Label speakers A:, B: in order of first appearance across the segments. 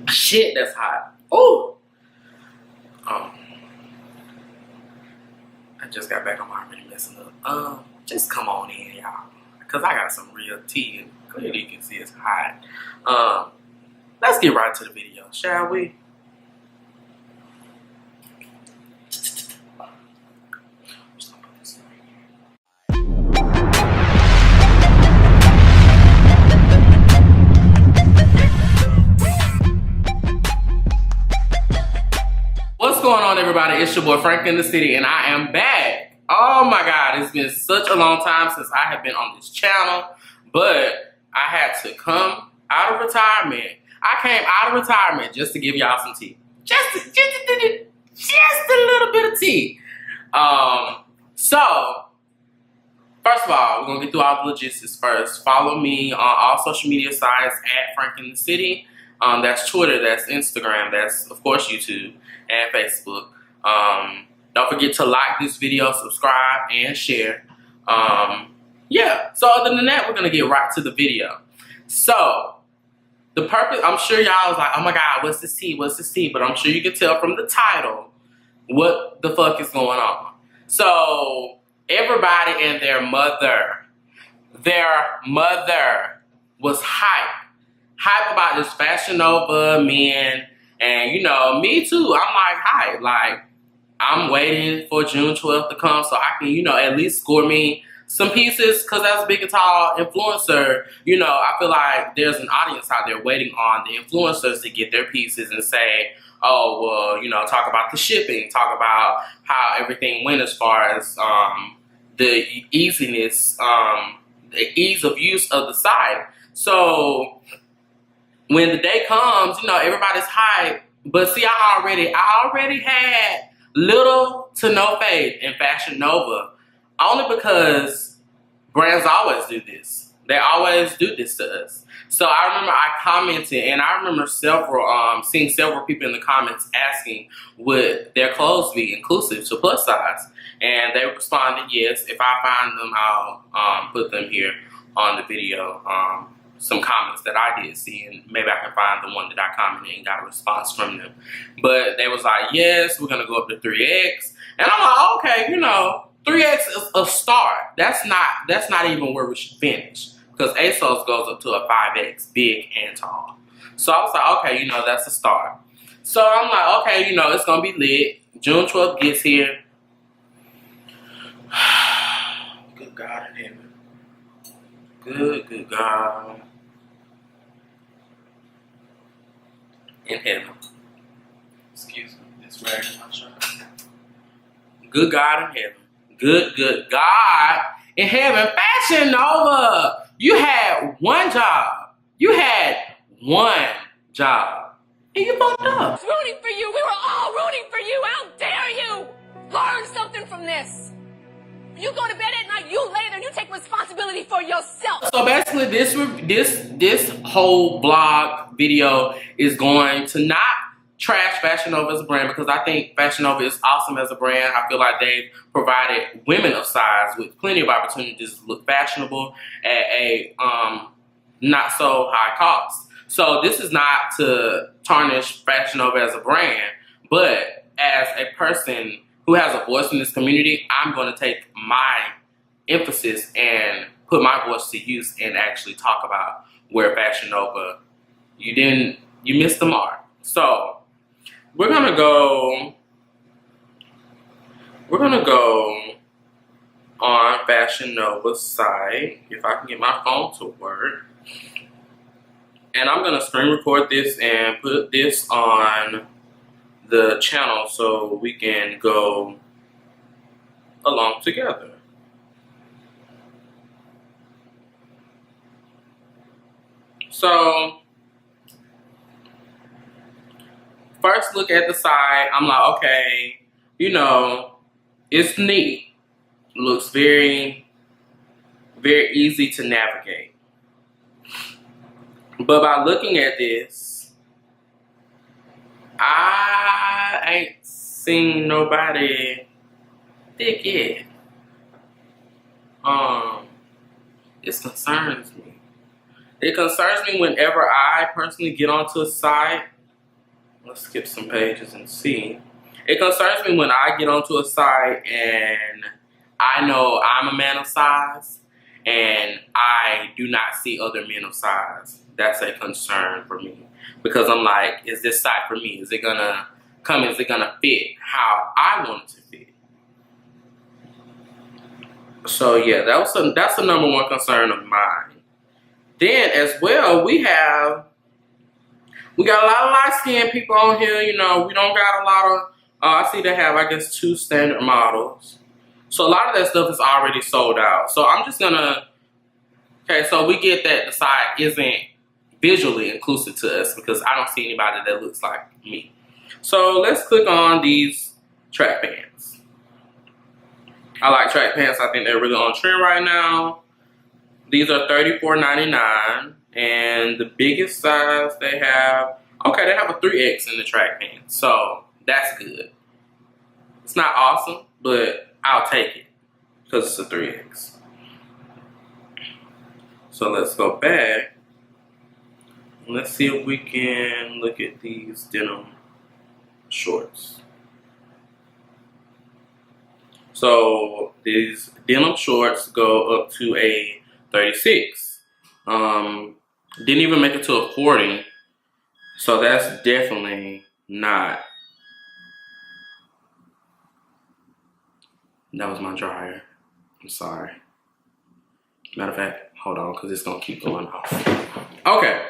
A: Shit, that's hot. Ooh. I just got back. I'm already messing up. Just come on in, y'all, cause I got some real tea, and clearly you can see it's hot. Let's get right to the video, shall we? What's going on, everybody? It's your boy Franknthecity, and I am back. Oh my God, it's been such a long time since I have been on this channel, but I had to come out of retirement. I came out of retirement just to give y'all some tea. Just a little bit of tea. So, first of all, we're gonna get through all the logistics first. Follow me on all social media sites at Franknthecity. That's Twitter, that's Instagram, that's of course YouTube and Facebook. Don't forget to like this video, subscribe, and share. Yeah, so other than that, we're gonna get right to the video. So, the purpose, I'm sure y'all was like, oh my God, what's this tea, what's this tea? But I'm sure you can tell from the title what the fuck is going on. So, everybody and their mother was hype about this FashionNOVA Men, and you know, me too, I'm like hype, like I'm waiting for June 12th to come so I can, you know, at least score me some pieces, because as a big and tall influencer, you know, I feel like there's an audience out there waiting on the influencers to get their pieces and say, oh, well, you know, talk about the shipping, talk about how everything went as far as the easiness, the ease of use of the site. So when the day comes, you know, everybody's hyped, but see, I already had little to no faith in FashionNOVA, only because brands always do this. They always do this to us. So I remember I commented, and I remember seeing several people in the comments asking, would their clothes be inclusive to plus size? And they responded, yes. If I find them, I'll put them here on the video. Some comments that I did see, and maybe I can find the one that I commented and got a response from them. But they was like, yes, we're gonna go up to 3X. And I'm like, okay, you know, 3X is a start. That's not even where we should finish, because ASOS goes up to a 5X, big and tall. So I was like, okay, you know, that's a start. So I'm like, okay, you know, it's gonna be lit. June 12th gets here. Good God in heaven. Good God in heaven. Excuse me, it's rag in my shirt. Good God in heaven. Good God in heaven. FashionNOVA, you had one job. You had one job. And you fucked up.
B: Rooting for you. We were all rooting for you. How dare you? Learn something from this. You go to bed at night, you lay there, and you take responsibility for yourself.
A: So basically, this whole blog video is going to not trash FashionNOVA as a brand, because I think FashionNOVA is awesome as a brand. I feel like they've provided women of size with plenty of opportunities to look fashionable at a not so high cost. So this is not to tarnish FashionNOVA as a brand, but as a person who has a voice in this community, I'm going to take my emphasis and put my voice to use and actually talk about where FashionNOVA, you missed the mark. So we're gonna go on FashionNOVA's site, if I can get my phone to work. And I'm gonna screen record this and put this on the channel so we can go along together. So, first look at the site, I'm like, okay, you know, it's neat. It looks very, very easy to navigate. But by looking at this, I ain't seen nobody thick yet. This concerns me. It concerns me whenever I personally get onto a site. Let's skip some pages and see. It concerns me when I get onto a site and I know I'm a man of size and I do not see other men of size. That's a concern for me because I'm like, is this site for me? Is it gonna come? Is it gonna fit how I want it to fit? So yeah, that's the number one concern of mine. Then as well, we got a lot of light-skinned people on here. You know, we don't got a lot of. I see they have, I guess, 2 standard models. So a lot of that stuff is already sold out. So I'm just gonna. Okay, so we get that the site isn't visually inclusive to us because I don't see anybody that looks like me. So let's click on these track pants. I like track pants. I think they're really on trend right now. These are $34.99, and the biggest size they have, okay, they have a 3X in the track pants, so that's good. It's not awesome, but I'll take it because it's a 3X. So let's go back. Let's see if we can look at these denim shorts. So these denim shorts go up to a 36. Didn't even make it to a 40. So that's definitely not. That was my dryer. I'm sorry. Matter of fact, hold on, because it's going to keep going off. Okay.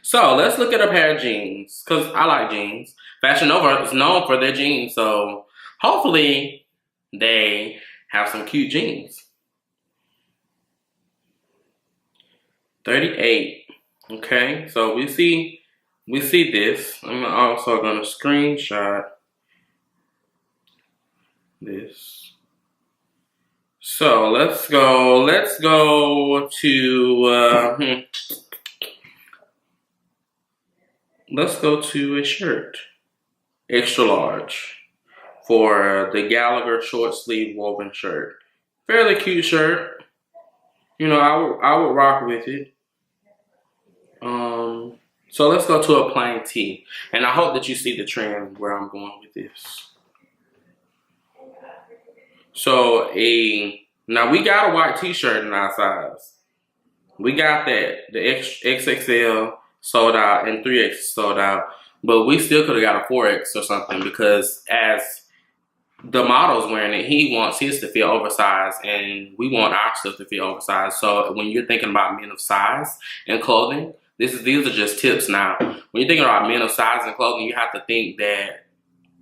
A: So let's look at a pair of jeans, because I like jeans. FashionNOVA is known for their jeans, so hopefully they have some cute jeans. 38. Okay, so we see this. I'm also gonna screenshot this. So let's go to let's go to a shirt, extra large, for the Gallagher short sleeve woven shirt. Fairly cute shirt. You know, I would rock with it. So let's go to a plain tee. And I hope that you see the trend where I'm going with this. So now we got a white t-shirt in our size. We got that. The XXL sold out and 3X sold out. But we still could have got a 4X or something because as the model's wearing it, he wants his to feel oversized and we want our stuff to feel oversized. So when you're thinking about men of size and clothing, these are just tips now. When you're thinking about men of size and clothing, you have to think that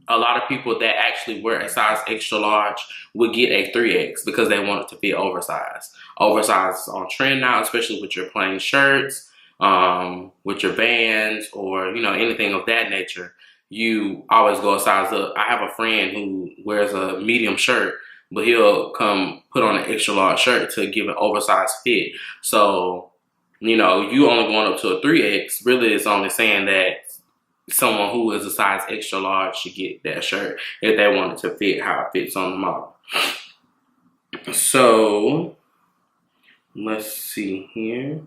A: a lot of people that actually wear a size extra large would get a 3X because they want it to feel oversized. Oversized is on trend now, especially with your plain shirts, with your Vans, or you know, anything of that nature. You always go a size up. I have a friend who wears a medium shirt, but he'll come put on an extra large shirt to give an oversized fit. So, you know, you only going up to a 3X, really is only saying that someone who is a size extra large should get that shirt if they want it to fit how it fits on the model. So, let's see here.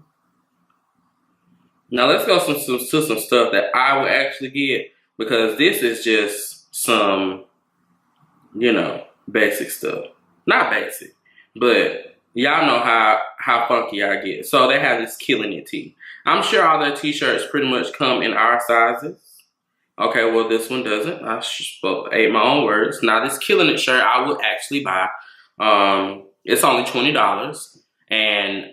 A: Now let's go to some stuff that I would actually get, because this is just some, you know, basic stuff. Not basic, but y'all know how funky I get. So they have this Killing It tee. I'm sure all their t-shirts pretty much come in our sizes. Okay, well this one doesn't. I ate my own words. Now this Killing It shirt I would actually buy. It's only $20. And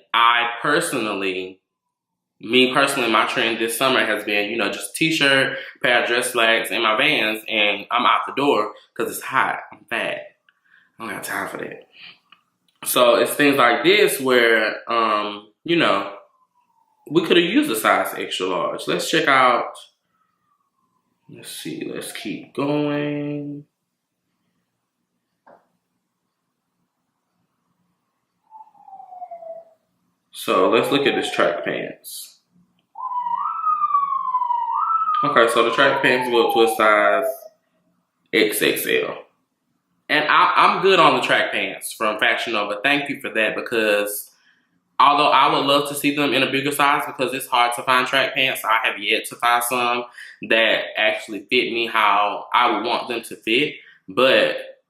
A: me personally, my trend this summer has been, you know, just a t-shirt, pair of dress slacks, and my Vans, and I'm out the door because it's hot. I'm fat. I don't have time for that. So it's things like this where, you know, we could have used a size extra large. Let's check out. Let's see. Let's keep going. So let's look at this track pants. Okay, so the track pants go up to a size XXL. And I'm good on the track pants from FashionNOVA. Thank you for that, because Although I would love to see them in a bigger size because it's hard to find track pants. I have yet to find some that actually fit me how I would want them to fit. But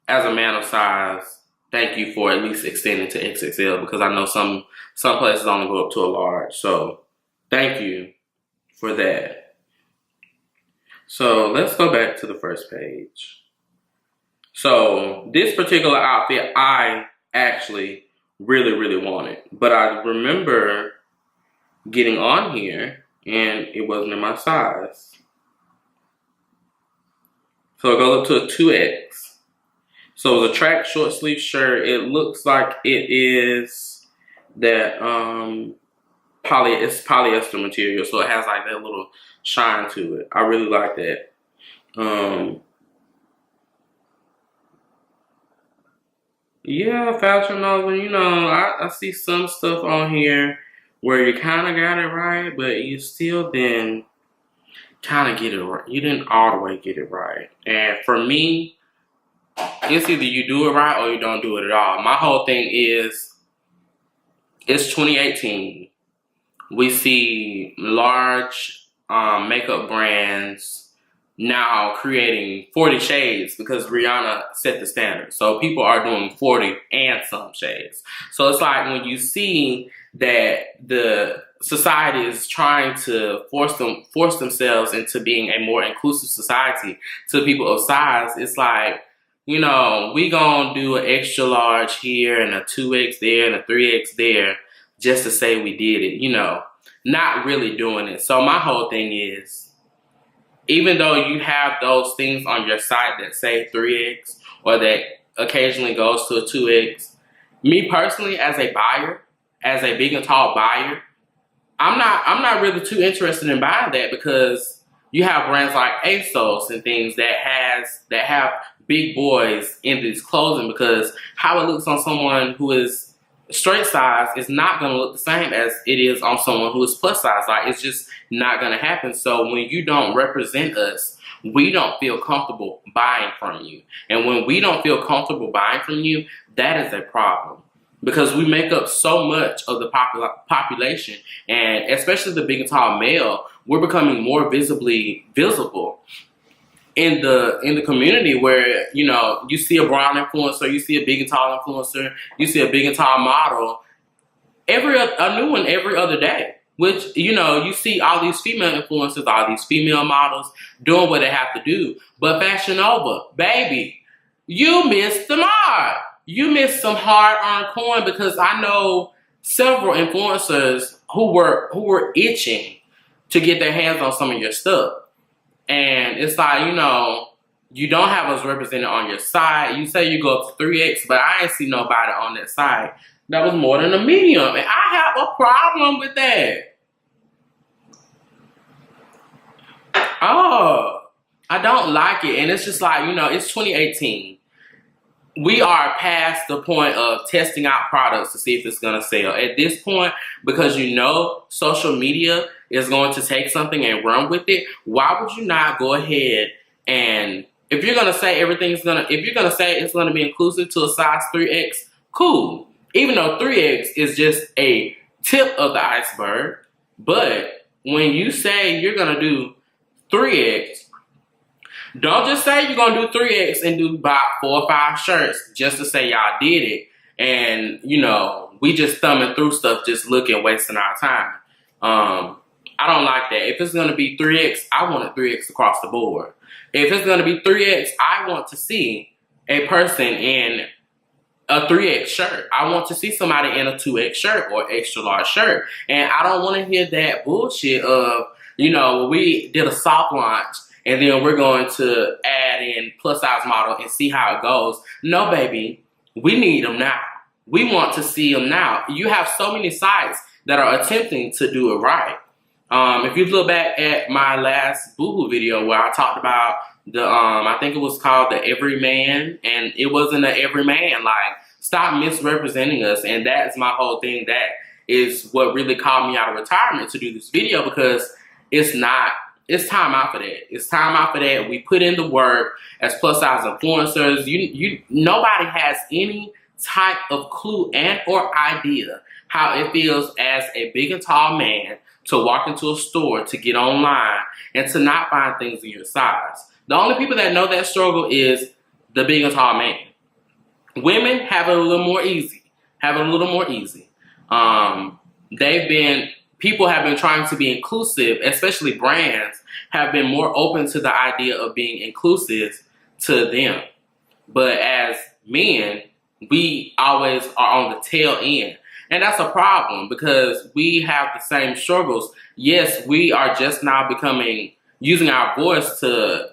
A: as a man of size, thank you for at least extending to XXL because I know some places only go up to a large. So thank you for that. So let's go back to the first page. So this particular outfit I actually really wanted, but I remember getting on here and it wasn't in my size. So it goes up to a 2X. So it's a track short sleeve shirt. It looks like it is that it's polyester material, so it has like that little shine to it. I really like that. Yeah, FashionNOVA, you know, I see some stuff on here where you kind of got it right, but you still didn't kind of get it right. You didn't all the way get it right. And for me, it's either you do it right or you don't do it at all. My whole thing is, it's 2018. We see large makeup brands now creating 40 shades because Rihanna set the standard. So people are doing 40 and some shades. So it's like when you see that the society is trying to force themselves into being a more inclusive society to people of size, it's like, you know, we gonna do an extra large here and a 2X there and a 3X there just to say we did it, you know, not really doing it. So my whole thing is, even though you have those things on your site that say 3X or that occasionally goes to a 2X, me personally as a buyer, as a big and tall buyer, I'm not really too interested in buying that because you have brands like ASOS and things that have big boys in these clothing, because how it looks on someone who is straight size is not going to look the same as it is on someone who is plus size. Like, it's just not going to happen. So when you don't represent us, we don't feel comfortable buying from you. And when we don't feel comfortable buying from you, that is a problem. Because we make up so much of the population, and especially the big and tall male, we're becoming more visibly visible in the community, where, you know, you see a brown influencer, you see a big and tall influencer, you see a big and tall model, a new one every other day. Which, you know, you see all these female influencers, all these female models doing what they have to do. But FashionNOVA, baby, you missed the mark. You missed some hard-earned coin, because I know several influencers who were itching to get their hands on some of your stuff. And it's like, you know, you don't have us represented on your site. You say you go up to 3X, but I ain't see nobody on that site that was more than a medium. And I have a problem with that. Oh, I don't like it. And it's just like, you know, it's 2018. We are past the point of testing out products to see if it's going to sell. At this point, because you know social media is going to take something and run with it, why would you not go ahead and, if you're going to say it's going to be inclusive to a size 3X, cool. Even though 3X is just a tip of the iceberg, but when you say you're going to do 3X, don't just say you're going to do 3X and do about 4 or 5 shirts just to say y'all did it. And, you know, we just thumbing through stuff, just looking, wasting our time. I don't like that. If it's going to be 3X, I want it 3X across the board. If it's going to be 3X, I want to see a person in a 3X shirt. I want to see somebody in a 2X shirt or extra large shirt. And I don't want to hear that bullshit of, you know, we did a soft launch and then we're going to add in plus size model and see how it goes. No, baby, we need them now. We want to see them now. You have so many sites that are attempting to do it right. If you look back at my last Boohoo video where I talked about the, I think it was called the Everyman, and it wasn't an Everyman. Like, stop misrepresenting us. And that's my whole thing. That is what really called me out of retirement to do this video, because it's time out for that. It's time out for that. We put in the work as plus size influencers. Nobody has any type of clue and or idea how it feels as a big and tall man to walk into a store, to get online, and to not find things in your size. The only people that know that struggle is the big and tall man. Women have it a little more easy. People have been trying to be inclusive, especially brands have been more open to the idea of being inclusive to them. But as men, we always are on the tail end. And that's a problem because we have the same struggles. Yes, we are just now using our voice to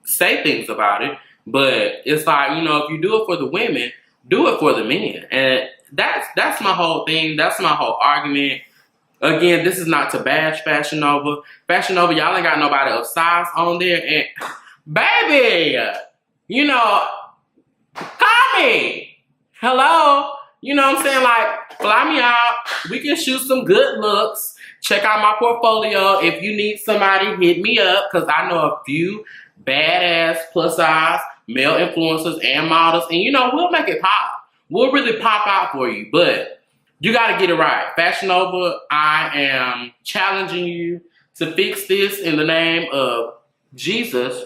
A: say things about it. But it's like, if you do it for the women, do it for the men. And that's my whole thing. That's my whole argument. Again, this is not to bash Fashion Nova. Fashion Nova, y'all ain't got nobody of size on there. And baby, call me. Hello. You know what I'm saying? Like, fly me out. We can shoot some good looks. Check out my portfolio. If you need somebody, hit me up. Because I know a few badass plus size male influencers and models. And we'll make it pop. We'll really pop out for you. But you got to get it right. Fashion Nova, I am challenging you to fix this in the name of Jesus.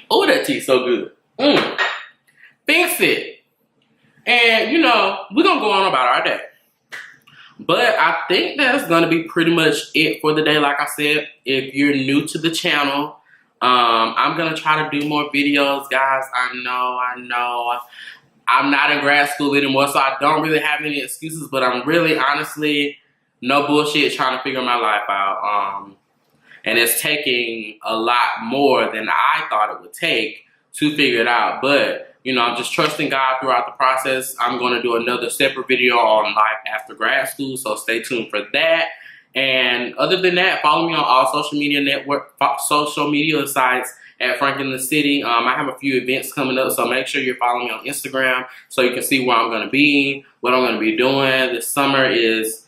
A: Oh, that tea's so good. Fix it. And, we're going to go on about our day. But I think that's going to be pretty much it for the day. Like I said, if you're new to the channel, I'm going to try to do more videos, guys. I know. I'm not in grad school anymore, so I don't really have any excuses. But I'm really, honestly, no bullshit, trying to figure my life out. And it's taking a lot more than I thought it would take to figure it out. But I'm just trusting God throughout the process. I'm going to do another separate video on life after grad school, so stay tuned for that. And other than that, follow me on all social media sites at Franknthecity. I have a few events coming up, so make sure you're following me on Instagram so you can see where I'm going to be, what I'm going to be doing. This summer is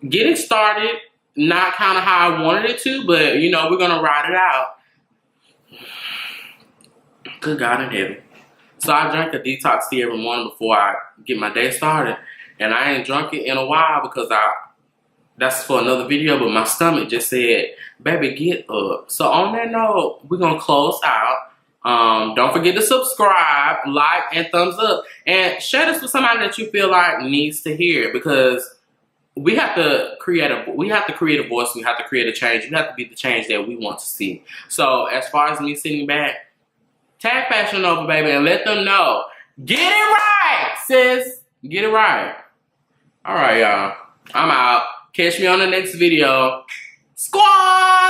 A: getting started, not kind of how I wanted it to, but we're going to ride it out. Good God in heaven. So I drink a detox tea every morning before I get my day started. And I ain't drunk it in a while because that's for another video, but my stomach just said, baby, get up. So on that note, we're going to close out. Don't forget to subscribe, like, and thumbs up. And share this with somebody that you feel like needs to hear, because we have to create a voice, we have to create a change. We have to be the change that we want to see. So as far as me sitting back, tag Fashion Nova, baby, and let them know. Get it right, sis. Get it right. All right, y'all. I'm out. Catch me on the next video. Squad!